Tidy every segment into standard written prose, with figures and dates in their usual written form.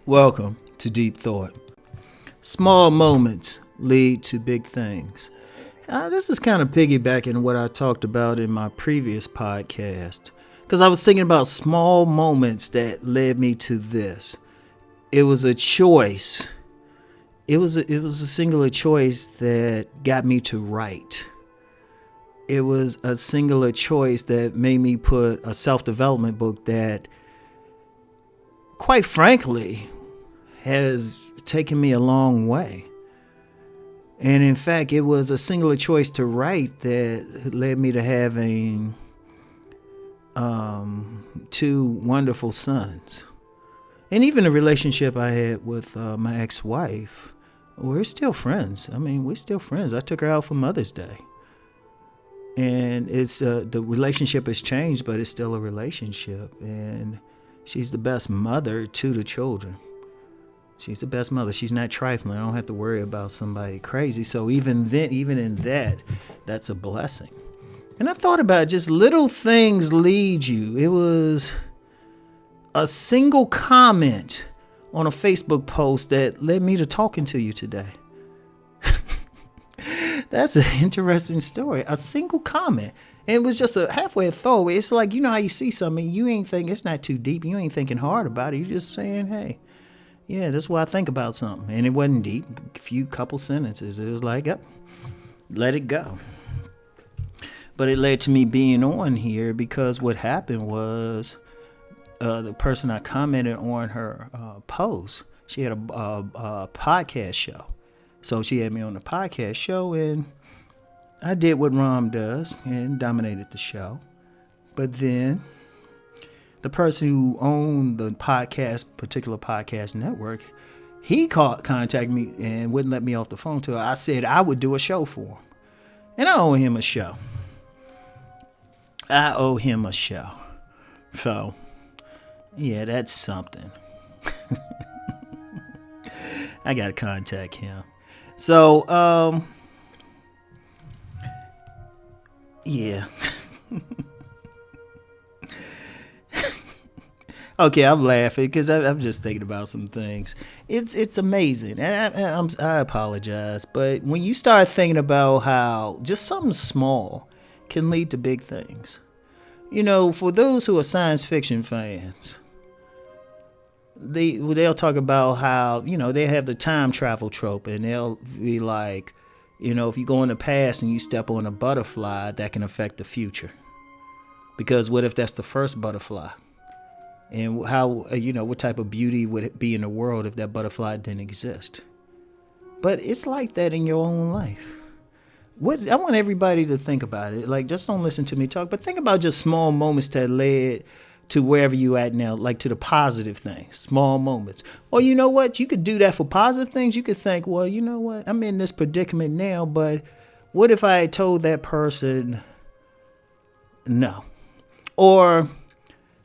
Welcome to Deep Thought. Small moments lead to big things. This is kind of piggybacking what I talked about in my previous podcast, because I was thinking about small moments that led me to this. It was a choice. It was a singular choice that got me to write. It was a singular choice that made me put a self-development book that, quite frankly, has taken me a long way. And in fact, it was a singular choice to write that led me to having two wonderful sons. And even the relationship I had with my ex-wife, we're still friends. We're still friends. I took her out for Mother's Day. And it's the relationship has changed, but it's still a relationship. And she's the best mother to the children. She's the best mother. She's not trifling. I don't have to worry about somebody crazy. So even in that, that's a blessing. And I thought about just little things lead you. It was a single comment on a Facebook post that led me to talking to you today. That's an interesting story. A single comment. And it was just a halfway throwaway. It's like, you know how you see something, you ain't think it's not too deep. You ain't thinking hard about it. You're just saying, hey, yeah, that's why I think about something. And it wasn't deep. A few couple sentences. It was like, yep, let it go. But it led to me being on here because what happened was the person I commented on her post, she had a podcast show. So she had me on the podcast show, and I did what Rom does and dominated the show. But then the person who owned the particular podcast network, he contacted me and wouldn't let me off the phone till I said I would do a show for him. And I owe him a show. So, yeah, that's something. I got to contact him. So, yeah. Okay, I'm laughing because I'm just thinking about some things. It's amazing, and I apologize, but when you start thinking about how just something small can lead to big things, you know, for those who are science fiction fans, they'll talk about how, you know, they have the time travel trope, and they'll be like, you know, if you go in the past and you step on a butterfly, that can affect the future, because what if that's the first butterfly? And how, you know, what type of beauty would it be in the world if that butterfly didn't exist? But it's like that in your own life. I want everybody to think about it. Like, just don't listen to me talk, but think about just small moments that led to wherever you at now, like to the positive things, small moments. Or you know what? You could do that for positive things. You could think, well, you know what? I'm in this predicament now, but what if I had told that person no? Or,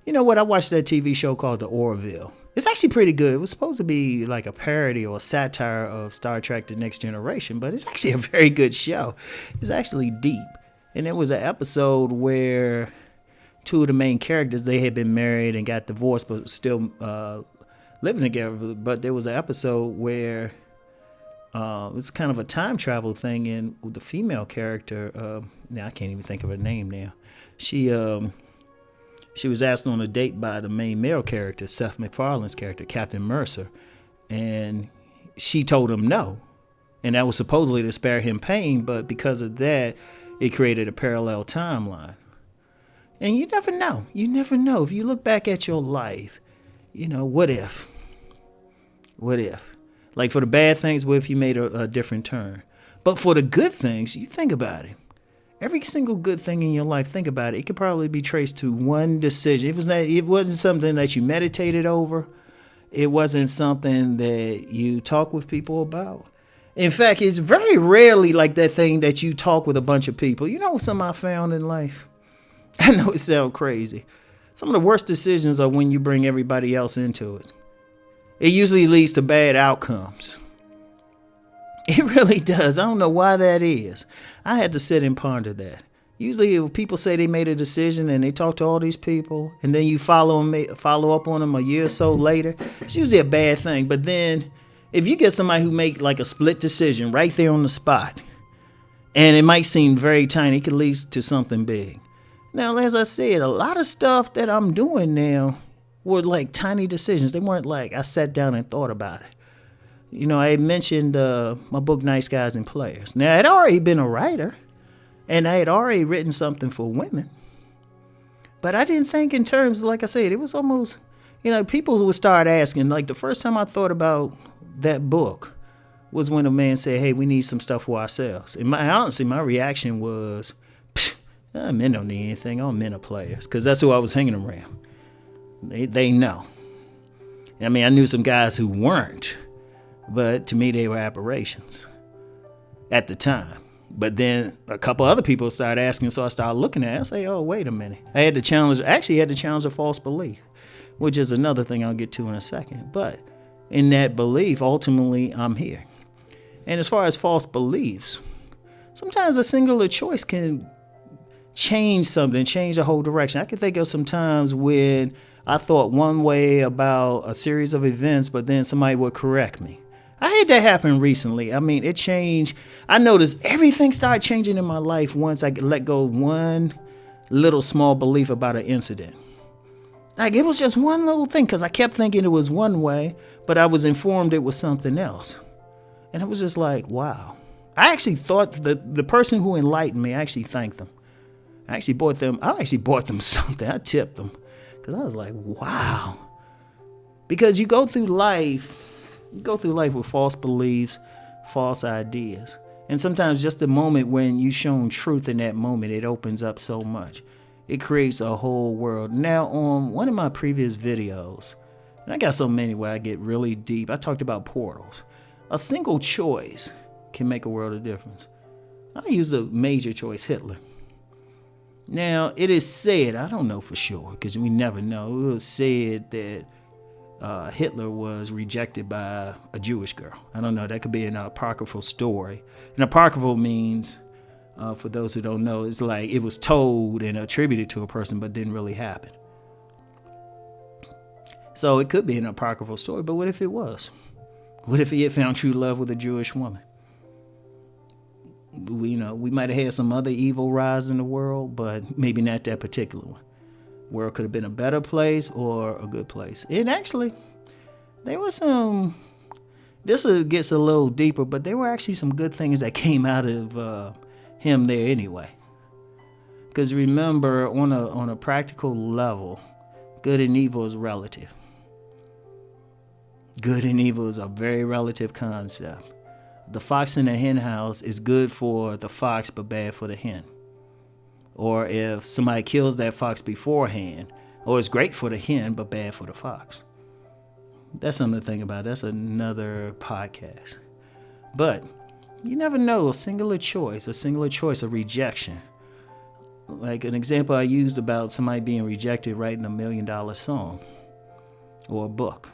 you know what? I watched that TV show called The Orville. It's actually pretty good. It was supposed to be like a parody or a satire of Star Trek The Next Generation, but it's actually a very good show. It's actually deep. And there was an episode where two of the main characters, they had been married and got divorced, but still living together. But there was an episode where it's kind of a time travel thing, and the female character, now I can't even think of her name now. She was asked on a date by the main male character, Seth MacFarlane's character, Captain Mercer, and she told him no. And that was supposedly to spare him pain, but because of that, it created a parallel timeline. And you never know. You never know. If you look back at your life, you know, what if? What if? Like for the bad things, what if you made a different turn? But for the good things, you think about it. Every single good thing in your life, think about it. It could probably be traced to one decision. It wasn't something that you meditated over. It wasn't something that you talk with people about. In fact, it's very rarely like that thing that you talk with a bunch of people. You know what something I found in life? I know it sounds crazy. Some of the worst decisions are when you bring everybody else into it. it usually leads to bad outcomes. It really does. I don't know why that is. I had to sit and ponder that. Usually if people say they made a decision and they talk to all these people and then you follow up on them a year or so later, it's usually a bad thing. But then if you get somebody who make like a split decision right there on the spot, and it might seem very tiny, it could lead to something big. Now, as I said, a lot of stuff that I'm doing now were like tiny decisions. They weren't like I sat down and thought about it. You know, I had mentioned my book, Nice Guys and Players. Now, I had already been a writer. And I had already written something for women. But I didn't think in terms, like I said, it was almost, people would start asking. Like the first time I thought about that book was when a man said, hey, we need some stuff for ourselves. And honestly, my reaction was, men don't need anything. All men are players. Because that's who I was hanging around. They know. I mean, I knew some guys who weren't. But to me, they were aberrations at the time. But then a couple other people started asking, so I started looking at it. I say, oh, wait a minute. I had to challenge a false belief, which is another thing I'll get to in a second. But in that belief, ultimately, I'm here. And as far as false beliefs, sometimes a singular choice can change something, change the whole direction. I can think of some times when I thought one way about a series of events, but then somebody would correct me. I had that happen recently. I mean, it changed. I noticed everything started changing in my life once I let go of one little small belief about an incident. Like it was just one little thing because I kept thinking it was one way, but I was informed it was something else. And it was just like, wow. I actually thought the person who enlightened me, I actually thanked them. I actually bought them something. I tipped them because I was like, wow. Because you go through life with false beliefs, false ideas. And sometimes just the moment when you're shown truth in that moment, it opens up so much. It creates a whole world. Now, on one of my previous videos, and I got so many where I get really deep, I talked about portals. A single choice can make a world of difference. I use a major choice, Hitler. Now, it is said, I don't know for sure, because we never know, it was said that Hitler was rejected by a Jewish girl. I don't know. That could be an apocryphal story. And apocryphal means, for those who don't know, it's like it was told and attributed to a person but didn't really happen. So it could be an apocryphal story, but what if it was? What if he had found true love with a Jewish woman? We might have had some other evil rise in the world, but maybe not that particular one. World could have been a better place or a good place. And actually, there was this gets a little deeper, but there were actually some good things that came out of him there anyway. Because remember, on a practical level, good and evil is relative. Good and evil is a very relative concept. The fox in the hen house is good for the fox, but bad for the hen. Or if somebody kills that fox beforehand, or it's great for the hen, but bad for the fox. That's something to think about. That's another podcast. But you never know, a singular choice of rejection. Like an example I used about somebody being rejected writing $1 million song or a book.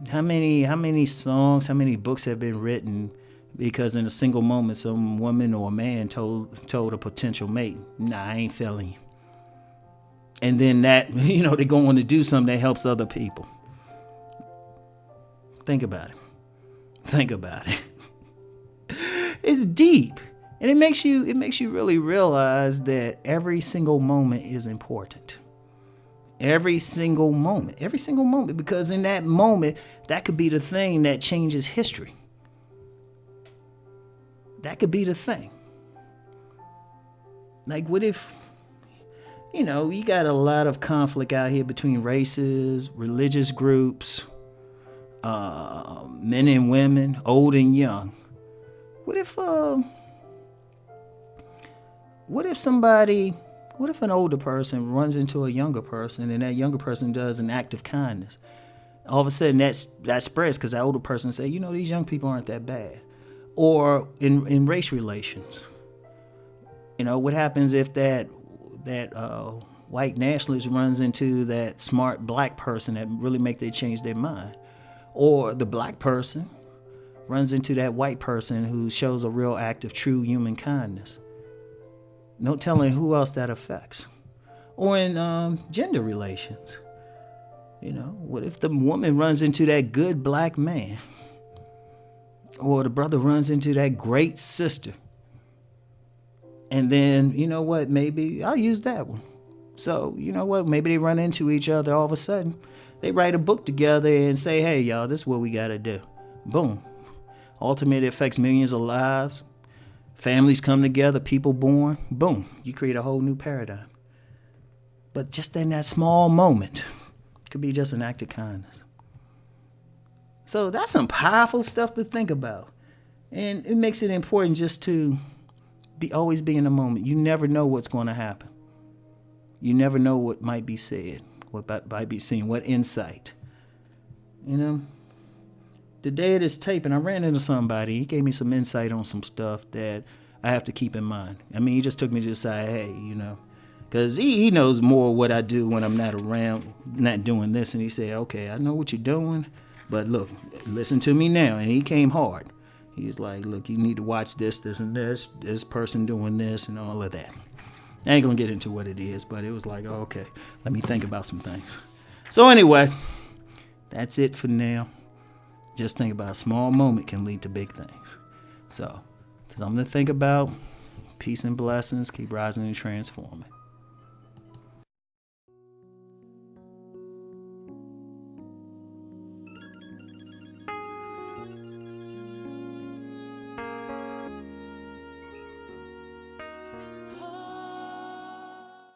How many songs, how many books have been written because in a single moment some woman or a man told a potential mate, nah, I ain't feeling you. And then that, they go on to do something that helps other people. Think about it. It's deep. And it makes you really realize that every single moment is important. Every single moment, because in that moment, that could be the thing that changes history. That could be the thing. Like, what if, you got a lot of conflict out here between races, religious groups, men and women, old and young. What if an older person runs into a younger person and that younger person does an act of kindness? All of a sudden that spreads because that older person say, these young people aren't that bad. Or in race relations, what happens if that white nationalist runs into that smart black person that really make they change their mind. Or the black person runs into that white person who shows a real act of true human kindness. No telling who else that affects. Or in gender relations. What if the woman runs into that good black man? Or the brother runs into that great sister? And then, maybe I'll use that one. So, maybe they run into each other all of a sudden. They write a book together and say, hey, y'all, this is what we got to do. Boom. Ultimately, it affects millions of lives. Families come together, people born. Boom. You create a whole new paradigm. But just in that small moment, it could be just an act of kindness. So that's some powerful stuff to think about. And it makes it important just to always be in the moment. You never know what's going to happen. You never know what might be said, what might be seen, what insight. The day of this taping, I ran into somebody. He gave me some insight on some stuff that I have to keep in mind. I mean, he just took me to the side, hey, because he knows more what I do when I'm not around, not doing this. And he said, okay, I know what you're doing, but look, listen to me now. And he came hard. He was like, look, you need to watch this, and this person doing this and all of that. I ain't going to get into what it is, but it was like, oh, okay, let me think about some things. So anyway, that's it for now. Just think about a small moment can lead to big things. So something to think about. Peace and blessings. Keep rising and transforming.